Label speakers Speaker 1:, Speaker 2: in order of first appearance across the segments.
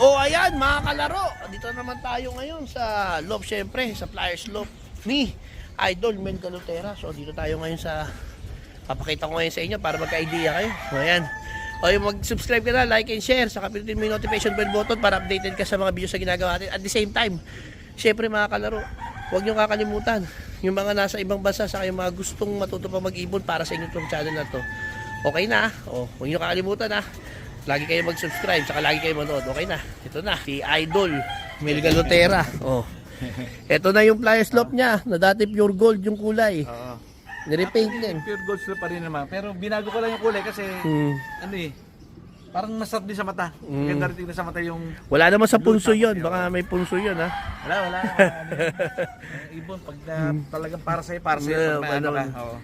Speaker 1: O ayan mga kalaro, dito naman tayo ngayon sa loob syempre, sa Flyers Loop ni Idol Mel Galotera. So dito tayo ngayon sa, papakita ko ngayon sa inyo para magka-idea kayo. O ayan, o yung mag-subscribe ka na, like and share, saka pinutin mo yung notification bell button para updated ka sa mga videos na ginagawa natin. At the same time, syempre mga kalaro, huwag nyo kakalimutan yung mga nasa ibang bansa sa yung mga gustong matuto pa mag-ibon para sa inyong channel na to. Okay na, o huwag nyo kakalimutan ha. Lagi kayo mag-subscribe, saka lagi kayo manood. Okay na, ito na, si Idol Mel Galotera. Oh. Ito na yung Flyers Loop niya, na dati pure gold yung kulay.
Speaker 2: Oo.
Speaker 1: Nirepaint din.
Speaker 2: Pure gold slope pa rin naman. Pero binago ko lang yung kulay kasi ano eh, parang masarap din sa mata. Ganda rin tingnan sa mata yung...
Speaker 1: Wala naman sa punso yun, baka may punso yun ha.
Speaker 2: Wala. Ibon, pag talagang para sa'yo, pag may ano ka. Oo.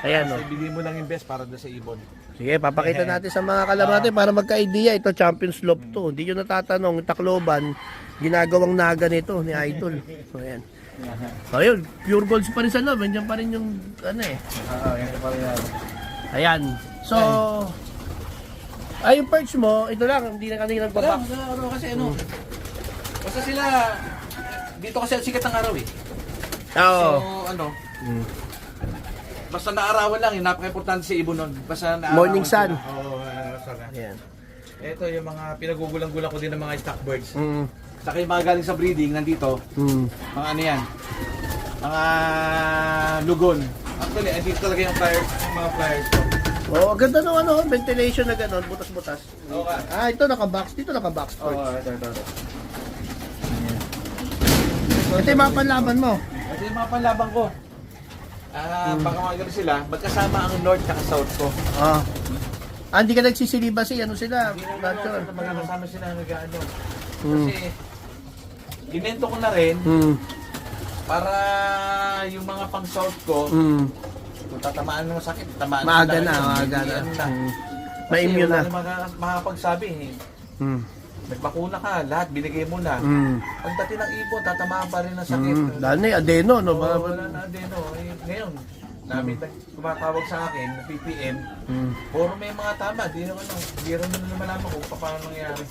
Speaker 1: Ayan o.
Speaker 2: Kasi bigay mo lang yung best para doon sa ibon.
Speaker 1: Sige, papakita natin sa mga kalaro natin para magka-idea. Ito, Champions Loop to. Hindi nyo natatanong, Tacloban, ginagawang naga nito ni Idol. So, ayan. So, yun, pure golds pa rin sa loob. Nandiyan pa rin yung, ano eh.
Speaker 2: Oo, yan pa rin yan.
Speaker 1: Ayan. So, yung perch mo, ito lang, hindi na kanina nagbabak.
Speaker 2: Wala, kasi ano. Basta sila, dito kasi ang sikat ng araw eh.
Speaker 1: Oo.
Speaker 2: So, ano, basta naarawan lang, yung napaka-importante sa ibon nun. Basta naarawan
Speaker 1: Morning sun.
Speaker 2: Oo, sana.
Speaker 1: Ayan.
Speaker 2: Ito yung mga pinagugulang-gulang ko din ng mga stock birds.
Speaker 1: Mm.
Speaker 2: Saka yung mga galing sa breeding, nandito.
Speaker 1: Mm.
Speaker 2: Mga ano yan, mga lugon. Actually, dito talaga yung flyers, yung mga flyers ko.
Speaker 1: Oh, ganda ng ano, ventilation na gano'n, butas-butas.
Speaker 2: Okay.
Speaker 1: Ito naka-box. Dito naka-box perch.
Speaker 2: Oo, ito.
Speaker 1: Ito yung mga panlaban mo.
Speaker 2: Ito yung mga panlaban ko. Baka mga gano'n sila, magkasama ang north at south ko.
Speaker 1: Ah. Hindi ka nagsisiliba si ano sila.
Speaker 2: Hindi na
Speaker 1: Doctor.
Speaker 2: magkakasama sila nag-ano. Kasi, ginento ko na rin para yung mga pang south ko, kung tatamaan ng sakit, tamaan
Speaker 1: Maaga
Speaker 2: sila.
Speaker 1: na, maaga na.
Speaker 2: Kasi
Speaker 1: Ma-immune na.
Speaker 2: wala na makakapagsabi eh. Nagbakuna ka, lahat binigay mo na. Pagdating ng ibon, tatamaan pa rin ng sakit.
Speaker 1: Dahil na adeno, no?
Speaker 2: Oo, wala na din. Ngayon, namin tumatawag sa akin, na PPM, puro may mga tama. Di rin nila malaman kung paano nangyari.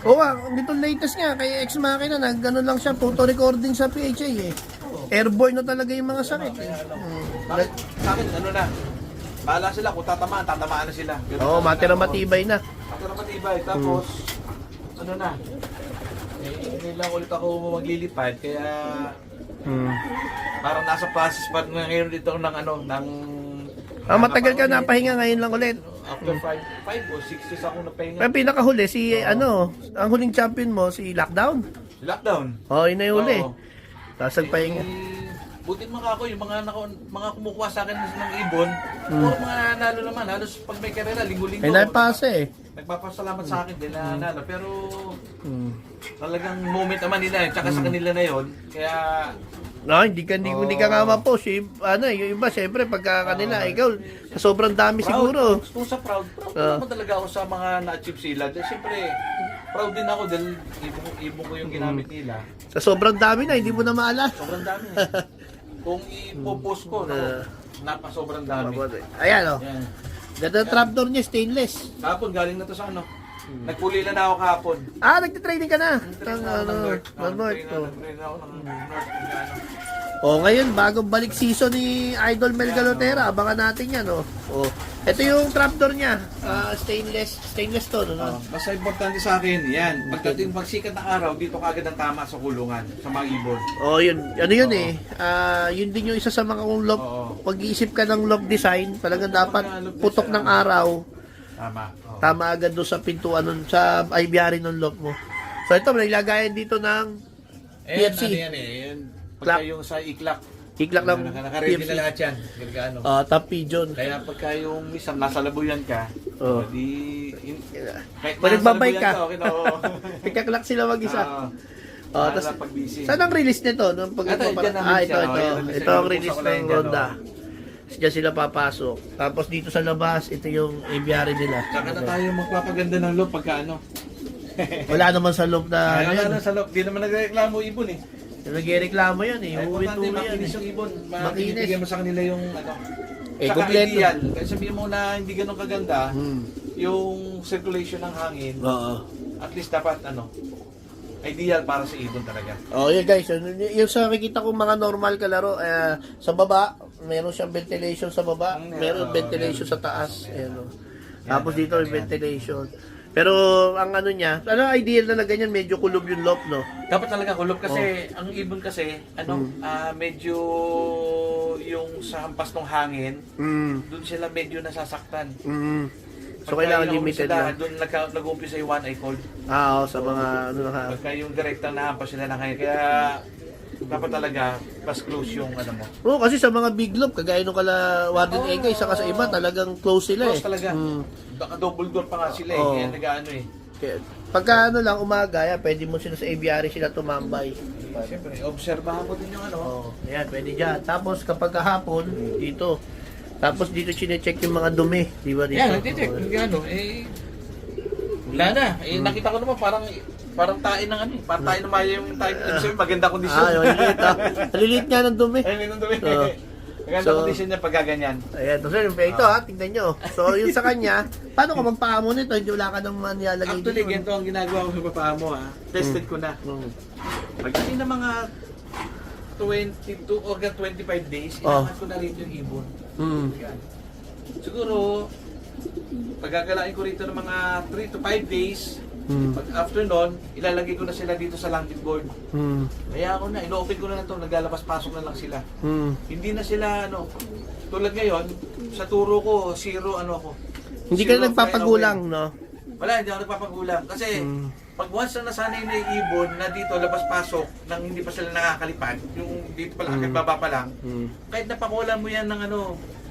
Speaker 1: Oo nga, dito latest nga, kay Ex Machina, nag-gano'n lang siya, photo recording sa PHA eh. Airborne na talaga yung mga sakit eh.
Speaker 2: Sa akin, ano na, bahala sila kung tatamaan na sila.
Speaker 1: Oo, matira matibay na.
Speaker 2: Matira matibay. Tapos, ano na, hindi lang ulit ako maglilipad, kaya parang nasa process pa ngayon dito ng ano, ng...
Speaker 1: Matagal ka napahinga ngayon lang ulit.
Speaker 2: After 5 o 6 years ako napahinga.
Speaker 1: Pero pinakahuli, si ano, ang huling champion mo, si Lockdown.
Speaker 2: Lockdown.
Speaker 1: Oo, yun na yung huli.
Speaker 2: Oo.
Speaker 1: Tapos nagpahinga.
Speaker 2: Butin mga ako, yung mga kumukuha sa akin ng ibon, puro mga nanalo naman. Halos pag may karera, linggo-linggo.
Speaker 1: May naipasa eh.
Speaker 2: Nagpapasalamat sa akin din na nanalo. Pero talagang moment naman nila, tsaka sa kanila na yon. Kaya
Speaker 1: No, hindi ka nga ma-post. Ano, yung iba, syempre, pagka kanila, ikaw, sa sobrang dami siguro.
Speaker 2: kung sa proud naman talaga ako sa mga na-achieve sila. Dahil siyempre, proud din ako dahil ibon ko yung ginamit nila.
Speaker 1: Sa sobrang dami na, hindi mo na maalala.
Speaker 2: Sobrang dami. Kung ipopost ko, sobrang dami.
Speaker 1: Ayan o.
Speaker 2: Yan.
Speaker 1: Ganda trapdoor niya, stainless.
Speaker 2: Kahapon, galing na to sa ano. Nagpuli na ako kahapon.
Speaker 1: Nagtitraining ka na.
Speaker 2: North.
Speaker 1: North.
Speaker 2: Nag-train ako ng North.
Speaker 1: Ngayon, bagong balik season ni Idol Mel Galotera. Abangan natin yan, ito yung trapdoor niya. Stainless to, no?
Speaker 2: Basta importante sa akin, yan. Pag sikat ng araw, dito kagad ang tama sa kulungan, sa mga ibon.
Speaker 1: Yun. Ano yun eh. Yun din yung isa sa mga kung lock. Pag-iisip ka ng lock design, talagang dapat putok ng araw.
Speaker 2: Tama.
Speaker 1: Tama agad doon sa pintuan nun, sa aviary ng lock mo. So ito, may lagayan dito ng PFC.
Speaker 2: Ano yan eh. Yan. Pagka yung sa iklak.
Speaker 1: Iklak lang
Speaker 2: Naka-ready na lahat yan.
Speaker 1: top pigeon.
Speaker 2: Kaya pagka yung isang nasa labuyan ka, kahit
Speaker 1: Pag nagbabay ka,
Speaker 2: okay na.
Speaker 1: nagkaklak sila mag-isa. Tapos,
Speaker 2: pag-busy.
Speaker 1: saan ang release nito? Ito ang release ng Ronda. Diyan sila papasok. Tapos dito sa labas, ito yung aviary nila.
Speaker 2: Saka na tayo magpapaganda ng loob pagka ano.
Speaker 1: Wala naman sa loob na
Speaker 2: Wala na sa loob. Di naman nagreklamo ibon eh.
Speaker 1: Nagreklamo yan eh.
Speaker 2: Ay, importante makinis yung ibon. Makinis mo sa kanila yung ano. Saka
Speaker 1: kompleto.
Speaker 2: ideal. Kasi sabihin mo na hindi ganun kaganda, yung circulation ng hangin.
Speaker 1: Oo.
Speaker 2: at least dapat ideal para sa ibon talaga.
Speaker 1: Oh, yeah guys, yung sa nakikita ko mga normal kalaro, sa baba, meron siyang ventilation sa baba, meron ventilation sa taas. Ayan, tapos dito may ventilation. Pero ang ano niya, ideal na ganyan, medyo kulob yung loft, no?
Speaker 2: Dapat talaga kulob kasi ang ibon kasi medyo yung sa hampas ng hangin, doon sila medyo nasasaktan.
Speaker 1: So kailangan limited lang.
Speaker 2: Doon nag-uumpisa yung one eye cold.
Speaker 1: Oo, sa mga
Speaker 2: Pagka yung direktang nahampas sila ng hangin. Kaya dapat talaga mas close yung mo.
Speaker 1: Oo, kasi sa mga big loft, kagaya nung kala Warden Egay, saka sa iba, talagang close sila
Speaker 2: Close talaga. Baka double door pa nga sila Kaya nag-ano
Speaker 1: Kaya, pagka lang umaga, pwede mo sila sa aviary sila tumambay.
Speaker 2: Siyempre, obserbahan mo din yung
Speaker 1: Ayan, pwede dyan. Tapos kapag kahapon, dito. Tapos dito chinecheck yung mga dumi. Di ba dito?
Speaker 2: Yan, nag-detect. Wala na. Nakita ko naman parang tayo ng parang tayo naman yung tayo. Maganda kondisyon.
Speaker 1: Naliliit nga ng dumi.
Speaker 2: Ayun, yung dumi. Maganda kondisyon niya pag gaganyan.
Speaker 1: Ayan, so ito tignan nyo. So yung sa kanya, paano ka magpaamo nito? Hindi wala ka nang manilalagay dito.
Speaker 2: Actually, ganito ang ginagawa ko sa papaamo Tested ko na. Pagdating na mga 22 or 25 days, inaangat ko na rin yung ibon. Yan. Siguro, pagkakalain ko rito ng mga 3 to 5 days, pag after nun, ilalagay ko na sila dito sa landing board. Kaya ako na, ino-open ko na lang ito, naglalabas-pasok na lang sila. Hindi na sila, tulad ngayon, sa turo ko, zero, ako.
Speaker 1: Hindi ka na nagpapagulang, no?
Speaker 2: Wala, hindi ako nagpapagulang. Kasi, pag once na nasanay na yung ibon na dito, labas-pasok, nang hindi pa sila nakakalipad, yung dito pala, akit baba pa lang, kahit napakulan mo yan ng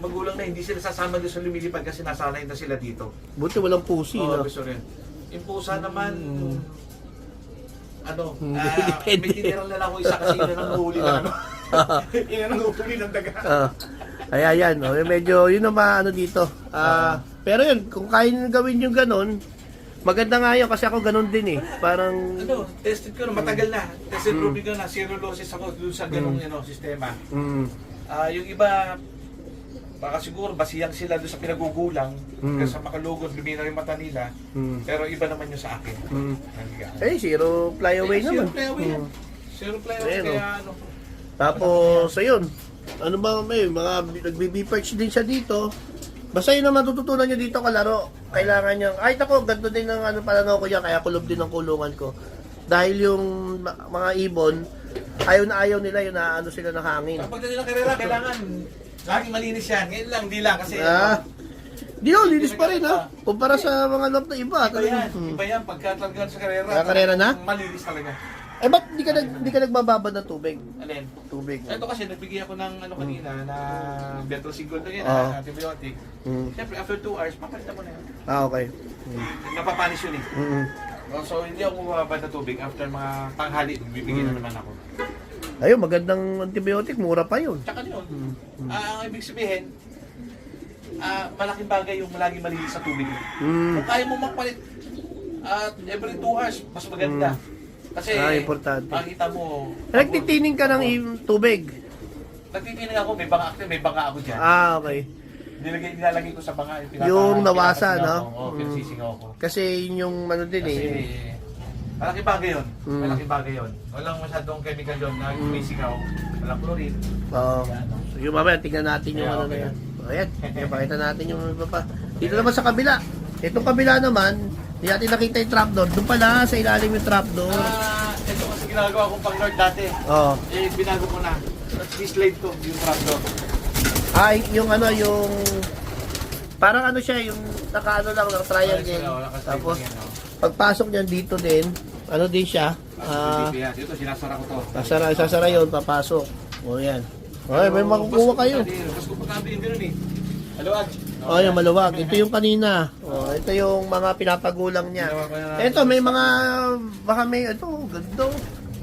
Speaker 2: magulang na, hindi sila sasama doon sa lumilipad kasi nasanay na sila dito.
Speaker 1: Buti walang pusi, no?
Speaker 2: Gusto rin. Yung pusa naman,
Speaker 1: Depende.
Speaker 2: may tinirang na lang ako isa kasi yun ang huli ng yun ang huli ng daga.
Speaker 1: Ayan, medyo yun ang dito. Pero yun, kung kaya nyo gawin yung ganun, maganda nga yun kasi ako ganun din eh. Parang...
Speaker 2: tested ko na, matagal na. Tested proving ko na, zero losses ako dun sa ganung sistema. Yung iba, baka siguro basiyang sila doon sa pinagugulang kasi sa makalugod, lumina yung mata nila. Pero iba naman yung sa akin.
Speaker 1: Zero fly away naman.
Speaker 2: Zero fly away, kaya
Speaker 1: Tapos, ayun. Ano ba may mga nagbi-perch din siya dito. Basta yun ang matututunan nyo dito kalaro. Kailangan nyo, ay ako, ganito din ang pananaw ko yan, kaya kulob din ang kulungan ko. Dahil yung mga ibon, ayaw na ayaw nila yun na sila ng hangin.
Speaker 2: Kapag nilang karera, kailangan laging malinis yan. Ngayon lang, di lang kasi...
Speaker 1: Di linis pa rin kumpara sa mga lob na iba.
Speaker 2: Iba yan, pagka talaga sa karera.
Speaker 1: Karera na?
Speaker 2: Malinis talaga.
Speaker 1: Ba't di ka nagbababad ng tubig?
Speaker 2: Alin?
Speaker 1: Tubig.
Speaker 2: Ito kasi, nagbigay ako ng kanina, na Betrosigol na yun, antibiotic. Siyempre, after 2 hours, papalitan mo na yun.
Speaker 1: Okay.
Speaker 2: Napapanis yun So, hindi ako bumabad ng tubig. After mga tanghali, bibigyan na naman ako.
Speaker 1: Ayun, magandang antibiotic, mura pa yun.
Speaker 2: Tsaka yun. Ang ibig sabihin, malaking bagay yung lagi malinis sa tubig. Kung kaya mo magpalit every 2 hours, mas maganda. Kasi,
Speaker 1: importante.
Speaker 2: makita mo...
Speaker 1: Nagtitining ka ng tubig?
Speaker 2: Nagtitining ako, may banga ako dyan.
Speaker 1: Okay.
Speaker 2: Nilalagay ko sa banga.
Speaker 1: Yung nawasa, no?
Speaker 2: Oo, pinasisingaw ko.
Speaker 1: Kasi yung din
Speaker 2: Kasi, malaking bagay yun. Malaking bagay yun. Walang masyadong chemical yun na may singaw. Walang chlorine.
Speaker 1: Oo. So, yung mamaya, tignan natin yung na yan. Ayan, pakita natin yung iba pa. Dito naman sa kabila. Itong kabila naman, hindi natin nakita yung trapdoor. Doon pala, sa ilalim yung trapdoor.
Speaker 2: Ito kasi ginagawa kong pang-lord dati.
Speaker 1: Oo.
Speaker 2: Binago ko na. Slide to, yung trapdoor.
Speaker 1: Yung yung... Parang siya, yung naka lang, triangle. Tapos, pagpasok niyan dito din, din siya.
Speaker 2: Dito, sinasara ko to.
Speaker 1: Sasara yun, papasok. O yan. Okay, may makukuha kayo.
Speaker 2: Mas kumakabi yung gano'n Maluwag.
Speaker 1: Yung maluwag. Ito yung kanina. Ito yung mga pinapagulang niya. Ito, may mga, baka may, ganda.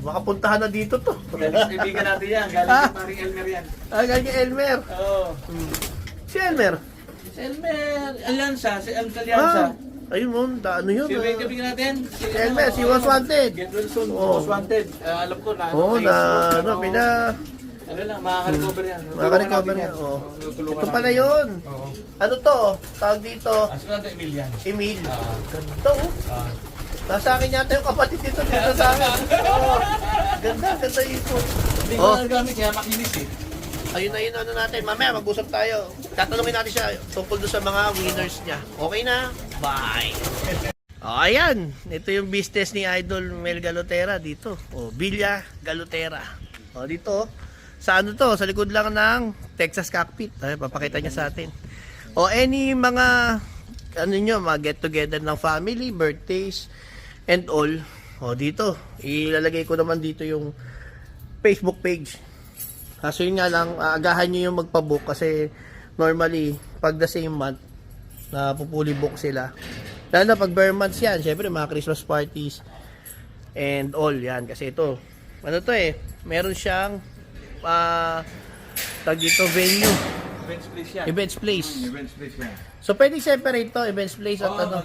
Speaker 1: Makapuntahan na dito to.
Speaker 2: Kaibigan natin yan. Galing kay Paring Elmer yan.
Speaker 1: Galing kay Elmer.
Speaker 2: Oo.
Speaker 1: Si Elmer?
Speaker 2: Si Elmer. Alyansa. Si Alyansa.
Speaker 1: Ayun mo, ano yun?
Speaker 2: Sino yung kaibigan natin?
Speaker 1: Si Elmer, si Was Wanted.
Speaker 2: Gendrelson, Was Wanted. Alam ko na. Ano lang, makaka-recover yan.
Speaker 1: Makaka-recover yan. Ito pala yun. Ano to? Tawag dito.
Speaker 2: Sigurado Emil yan.
Speaker 1: Emil. Ganito. Nasa akin yata yung kapatid dito sa akin. Oh, ganda yung ipon.
Speaker 2: Hindi ko
Speaker 1: Oh.
Speaker 2: nagagamit kaya makinis eh.
Speaker 1: Ayun na yun ano natin. Mamaya mag-usap tayo. Tatanungin natin siya tungkol doon sa mga winners niya. Okay na? Bye! Oh, ayan. Ito yung business ni Idol Mel Galotera dito. Oh, Villa Galotera. Oh, dito. Sa ano to? Sa likod lang ng Texas Cockpit. Ay, papakita niya sa atin. O any mga ano nyo, mga get together ng family, birthdays, and all. O dito, ilalagay ko naman dito yung Facebook page. Kaso yun nga lang, agahan nyo yung magpabook kasi normally, pag the same month, na pupuli book sila. Lalo na pag bare months yan, syempre mga Christmas parties and all yan. Kasi ito, ano to meron siyang tag dito venue,
Speaker 2: Events place yan.
Speaker 1: events place.
Speaker 2: Events place yan.
Speaker 1: So pwedeng separate to, events place at
Speaker 2: Oo,
Speaker 1: ano.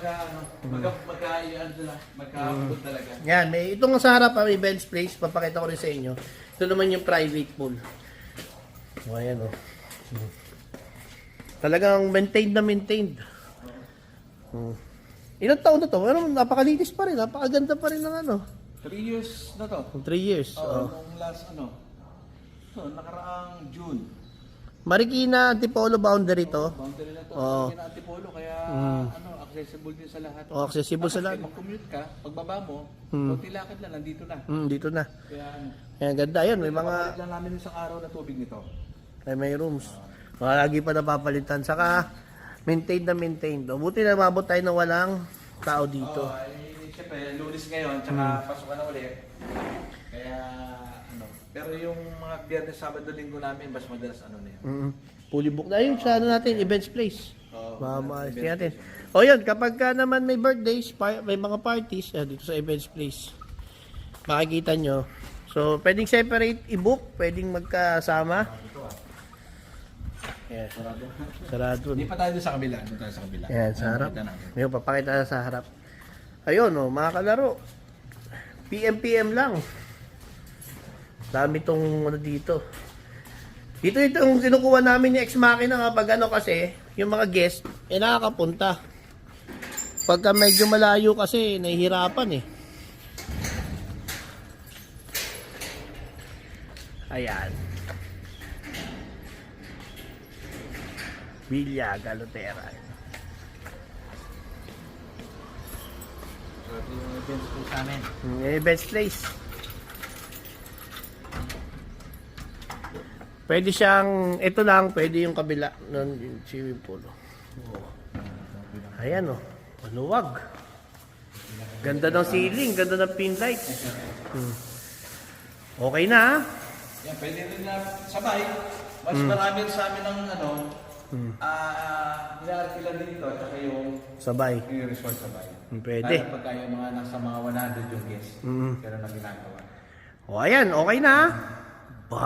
Speaker 2: magka-ano talaga.
Speaker 1: Yan, may itong sa harap ang events place, papakita ko rin sa inyo. Ito naman yung private pool. O ayan o. Talagang maintained na maintained. Ilang taon na to? Pero napakalinis pa rin, napakaganda pa rin ng ano.
Speaker 2: 3 years na to.
Speaker 1: 3 years.
Speaker 2: Oo,
Speaker 1: Oh.
Speaker 2: nung last nakaraang June.
Speaker 1: Marikina Antipolo boundary to.
Speaker 2: Boundary na to.
Speaker 1: Oo.
Speaker 2: Hindi na Antipolo, kaya accessible din sa lahat.
Speaker 1: O, accessible sa lahat.
Speaker 2: Kasi mag-commute ka, pagbaba mo, konti lakad lang, nandito na.
Speaker 1: Dito na.
Speaker 2: Kaya
Speaker 1: Ayan, ganda yun. May mga
Speaker 2: Papalit lang namin isang araw na tubig nito.
Speaker 1: may rooms. Mga lagi pa napapalitan. Saka maintained na maintained. O, buti na mabot tayo na walang tao dito.
Speaker 2: Siyempre, lunes ngayon, tsaka pasukan na ulit. Kaya, pero yung mga Biyernes, Sabado, Linggo namin, mas madalas na yun.
Speaker 1: Fully booked na yung sa ano natin, events place.
Speaker 2: Oo,
Speaker 1: Mamaalis natin. O yun, kapag ka naman may birthdays, may mga parties, dito sa events place, makikita nyo. So, pwedeng separate i-book, pwedeng magkasama. Yes. Sarado.
Speaker 2: Hindi pa tayo doon sa kabila. Doon tayo sa kabila.
Speaker 1: Yan, sa harap.
Speaker 2: Makita natin.
Speaker 1: Ngayon, papakita na sa harap. Ayun, mga kalaro. PM lang. Dami tong ano dito. Dito itong kinukuha namin ni Ex Machina kapag ano kasi, yung mga guest, nakakapunta. Pagka medyo malayo kasi, nahihirapan Ayan. Villa Galotera.
Speaker 2: So, ito yung events po sa amin.
Speaker 1: Best place. Pwede siyang, ito lang, pwede yung kabila ng swimming pool. Oh. Ayan maluwag. Ganda ng ceiling, ganda ng pin lights. Okay na
Speaker 2: Yan, pwede rin na sabay. Mas marami sa amin ng inaarkila dito at saka yung
Speaker 1: Sabay.
Speaker 2: resort sabay.
Speaker 1: Pwede.
Speaker 2: Lalo pagka yung mga nasa mga 100 yung guests. Pero na ginagawa.
Speaker 1: O ayan, okay na